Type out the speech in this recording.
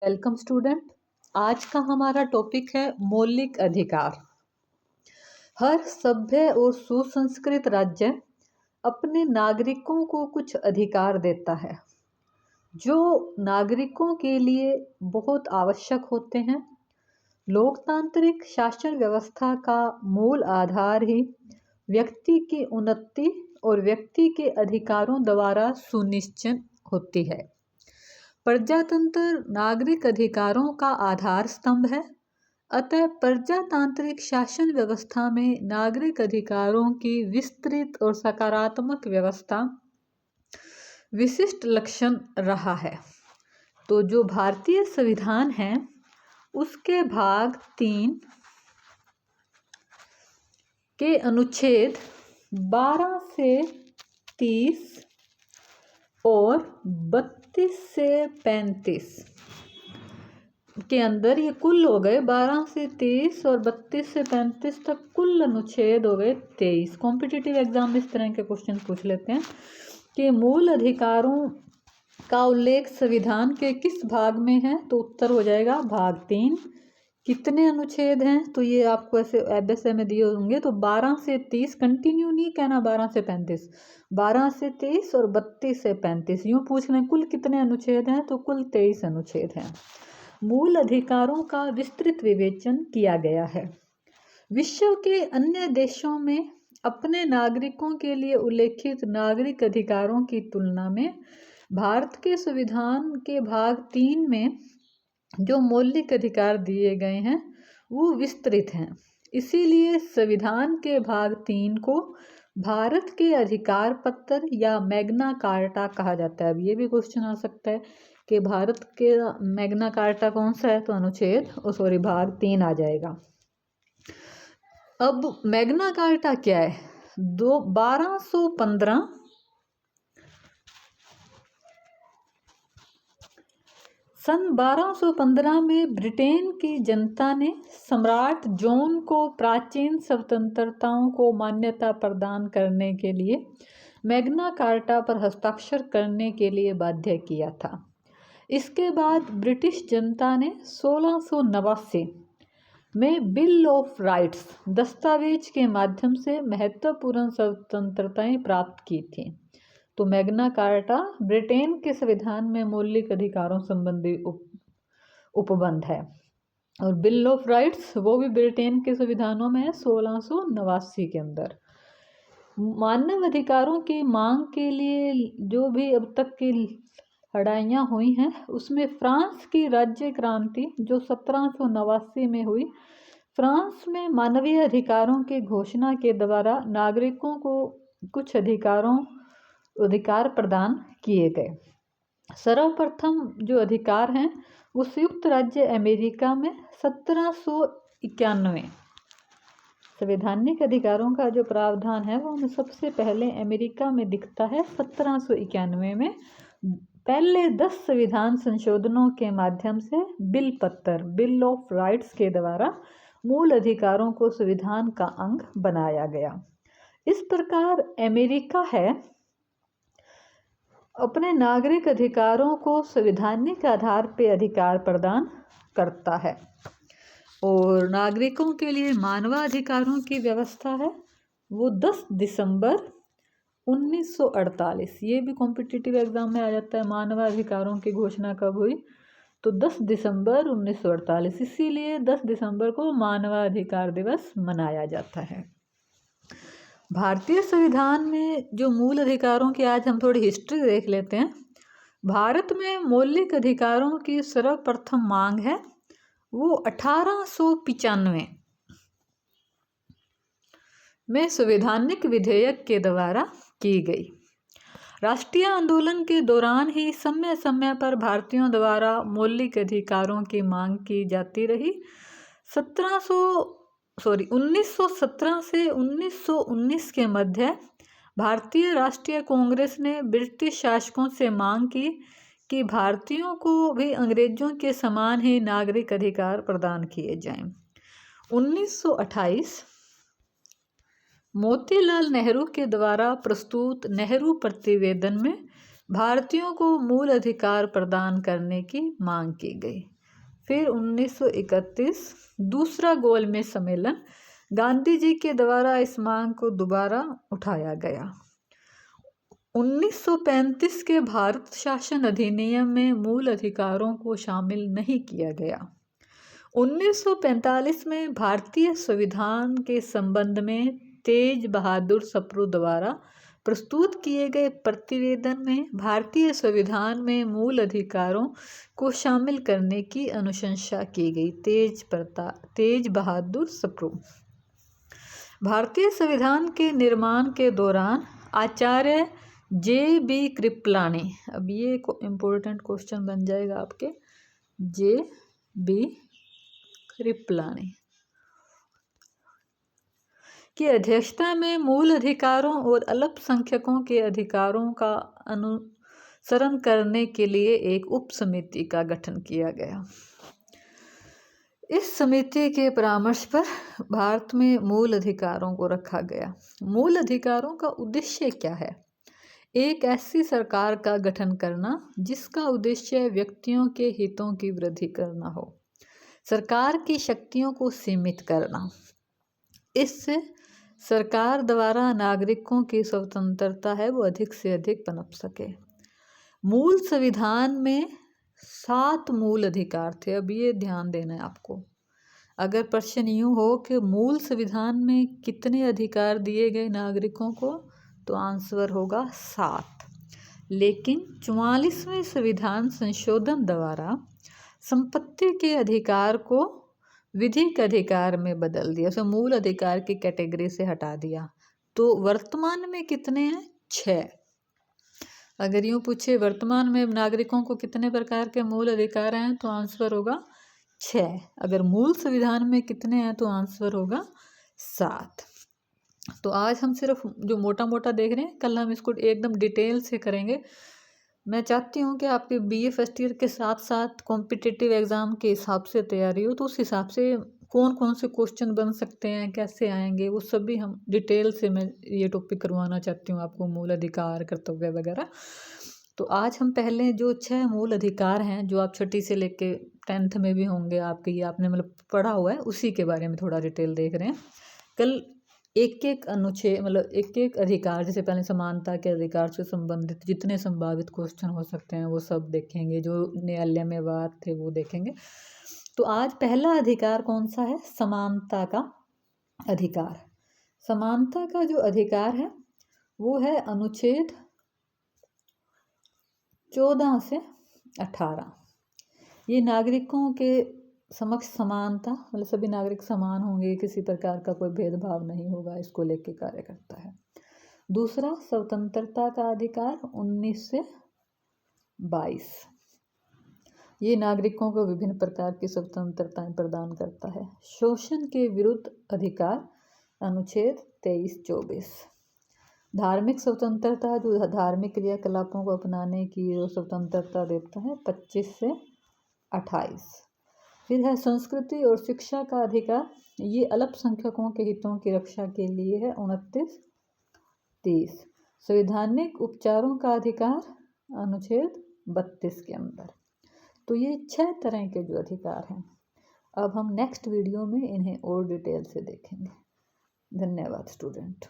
Welcome student. आज का हमारा टॉपिक है मौलिक अधिकार। हर सभ्य और सुसंस्कृत राज्य अपने नागरिकों को कुछ अधिकार देता है जो नागरिकों के लिए बहुत आवश्यक होते हैं। लोकतांत्रिक शासन व्यवस्था का मूल आधार ही व्यक्ति की उन्नति और व्यक्ति के अधिकारों द्वारा सुनिश्चित होती है। प्रजातंत्र नागरिक अधिकारों का आधार स्तंभ है। अतः प्रजातांत्रिक शासन व्यवस्था में नागरिक अधिकारों की विस्तृत और सकारात्मक व्यवस्था विशिष्ट लक्षण रहा है। तो जो भारतीय संविधान है उसके भाग 3 के अनुच्छेद 12 से 30 और 32 से 35 के अंदर ये कुल हो गए 12 से 30 और 32 से 35 तक कुल अनुच्छेद हो गए 23। कॉम्पिटिटिव एग्जाम में इस तरह के क्वेश्चन पूछ लेते हैं कि मूल अधिकारों का उल्लेख संविधान के किस भाग में है, तो उत्तर हो जाएगा भाग 3। कितने अनुच्छेद हैं, तो ये आपको ऐसे एबीसी में दिए होंगे, तो 12 से 30, कंटिन्यू नहीं कहना 12 से 35, 12 से 30 और 32 से 35 यूँ पूछ लें कुल कितने अनुच्छेद हैं, तो कुल 23 अनुच्छेद हैं। मूल अधिकारों का विस्तृत विवेचन किया गया है। विश्व के अन्य देशों में अपने नागरिकों के लिए उल्लेखित नागरिक अधिकारों की तुलना में भारत के संविधान के भाग 3 में जो मौलिक अधिकार दिए गए हैं वो विस्तृत हैं। इसीलिए संविधान के भाग 3 को भारत के अधिकार पत्र या मैग्ना कार्टा कहा जाता है। अब ये भी क्वेश्चन आ सकता है कि भारत के मैग्ना कार्टा कौन सा है, तो अनुच्छेद भाग 3 आ जाएगा। अब मैग्ना कार्टा क्या है? 1215 सन 1215 में ब्रिटेन की जनता ने सम्राट जॉन को प्राचीन स्वतंत्रताओं को मान्यता प्रदान करने के लिए मैग्ना कार्टा पर हस्ताक्षर करने के लिए बाध्य किया था। इसके बाद ब्रिटिश जनता ने 1689 में बिल ऑफ राइट्स दस्तावेज के माध्यम से महत्वपूर्ण स्वतंत्रताएं प्राप्त की थी। तो मैग्ना कार्टा ब्रिटेन के संविधान में मौलिक अधिकारों संबंधी उपबंध है, और बिल ऑफ राइट्स वो भी ब्रिटेन के संविधानों में है 1689 के अंदर। मानव अधिकारों की मांग के लिए जो भी अब तक की लड़ाइयाँ हुई हैं उसमें फ्रांस की राज्य क्रांति जो 1789 में हुई, फ्रांस में मानवीय अधिकारों की घोषणा के द्वारा नागरिकों को कुछ अधिकार प्रदान किए गए। सर्वप्रथम जो अधिकार हैं वो संयुक्त राज्य अमेरिका में 1791 संवैधानिक अधिकारों का जो प्रावधान है वो हमें सबसे पहले अमेरिका में दिखता है 1791 में। पहले 10 संविधान संशोधनों के माध्यम से बिल ऑफ राइट्स के द्वारा मूल अधिकारों को संविधान का अंग बनाया गया। इस प्रकार अमेरिका है अपने नागरिक अधिकारों को संवैधानिक आधार पर अधिकार प्रदान करता है, और नागरिकों के लिए मानवाधिकारों की व्यवस्था है वो 10 दिसंबर 1948, ये भी कॉम्पिटिटिव एग्जाम में आ जाता है। मानवाधिकारों की घोषणा कब हुई, तो 10 दिसंबर 1948, इसीलिए 10 दिसंबर को मानवाधिकार दिवस मनाया जाता है। भारतीय संविधान में जो मूल अधिकारों की आज हम थोड़ी हिस्ट्री देख लेते हैं। भारत में मौलिक अधिकारों की सर्वप्रथम मांग है वो 1895 में संवैधानिक विधेयक के द्वारा की गई। राष्ट्रीय आंदोलन के दौरान ही समय समय पर भारतीयों द्वारा मौलिक अधिकारों की मांग की जाती रही। 1917 से 1919 के मध्य भारतीय राष्ट्रीय कांग्रेस ने ब्रिटिश शासकों से मांग की कि भारतीयों को भी अंग्रेजों के समान ही नागरिक अधिकार प्रदान किए जाएं। 1928 मोतीलाल नेहरू के द्वारा प्रस्तुत नेहरू प्रतिवेदन में भारतीयों को मूल अधिकार प्रदान करने की मांग की गई। फिर 1931 दूसरा गोलमेज सम्मेलन, गांधी जी के द्वारा इस मांग को दोबारा उठाया गया। 1935 के भारत शासन अधिनियम में मूल अधिकारों को शामिल नहीं किया गया। 1945 में भारतीय संविधान के संबंध में तेज बहादुर सप्रू द्वारा प्रस्तुत किए गए प्रतिवेदन में भारतीय संविधान में मूल अधिकारों को शामिल करने की अनुशंसा की गई। तेज बहादुर सप्रू। भारतीय संविधान के निर्माण के दौरान आचार्य J.B. कृपलानी, अब ये इम्पोर्टेंट क्वेश्चन बन जाएगा आपके, J.B. कृपलानी की अध्यक्षता में मूल अधिकारों और अल्पसंख्यकों के अधिकारों का अनुसरण करने के लिए एक उप समिति का गठन किया गया। इस समिति के परामर्श पर भारत में मूल अधिकारों को रखा गया। मूल अधिकारों का उद्देश्य क्या है? एक ऐसी सरकार का गठन करना जिसका उद्देश्य व्यक्तियों के हितों की वृद्धि करना हो, सरकार की शक्तियों को सीमित करना, इससे सरकार द्वारा नागरिकों की स्वतंत्रता है वो अधिक से अधिक पनप सके। मूल संविधान में 7 मूल अधिकार थे। अब ये ध्यान देना है आपको। अगर प्रश्न यूँ हो कि मूल संविधान में कितने अधिकार दिए गए नागरिकों को, तो आंसर होगा 7। लेकिन 44वें संविधान संशोधन द्वारा संपत्ति के अधिकार को विधिक अधिकार में बदल दिया, उसे मूल अधिकार की कैटेगरी से हटा दिया। तो वर्तमान में कितने हैं? 6। अगर यूँ पूछे वर्तमान में नागरिकों को कितने प्रकार के मूल अधिकार हैं, तो आंसर होगा 6। अगर मूल संविधान में कितने हैं, तो आंसर होगा 7। तो आज हम सिर्फ जो मोटा मोटा देख रहे हैं, कल हम इसको एकदम डिटेल से करेंगे। मैं चाहती हूँ कि आपके BA फर्स्ट ईयर के साथ साथ कॉम्पिटिटिव एग्ज़ाम के हिसाब से तैयारी हो, तो उस हिसाब से कौन कौन से क्वेश्चन बन सकते हैं, कैसे आएंगे, वो सब भी हम डिटेल से मैं ये टॉपिक करवाना चाहती हूँ आपको, मूल अधिकार, कर्तव्य वगैरह। तो आज हम पहले जो 6 मूल अधिकार हैं जो आप छठी से लेके 10th में भी होंगे आपके, ये आपने मतलब पढ़ा हुआ है, उसी के बारे में थोड़ा डिटेल देख रहे हैं। कल एक एक अनुच्छेद मतलब एक एक अधिकार, जैसे पहले समानता के अधिकार से संबंधित जितने संभावित क्वेश्चन हो सकते हैं वो सब देखेंगे, जो न्यायालय में बात थे वो देखेंगे। तो आज पहला अधिकार कौन सा है? समानता का अधिकार। समानता का जो अधिकार है वो है अनुच्छेद 14 से 18। ये नागरिकों के समक्ष समानता, मतलब सभी नागरिक समान होंगे, किसी प्रकार का कोई भेदभाव नहीं होगा, इसको लेके कार्य करता है। दूसरा, स्वतंत्रता का अधिकार 19 से 22। ये नागरिकों को विभिन्न प्रकार की स्वतंत्रताएं प्रदान करता है। शोषण के विरुद्ध अधिकार अनुच्छेद 23-24। धार्मिक स्वतंत्रता, जो धार्मिक क्रियाकलापों को अपनाने की जो स्वतंत्रता देता है, 25 से 28। फिर है संस्कृति और शिक्षा का अधिकार, ये अल्पसंख्यकों के हितों की रक्षा के लिए है, 29-30। संवैधानिक उपचारों का अधिकार अनुच्छेद 32 के अंदर। तो ये 6 तरह के जो अधिकार हैं, अब हम नेक्स्ट वीडियो में इन्हें और डिटेल से देखेंगे। धन्यवाद स्टूडेंट।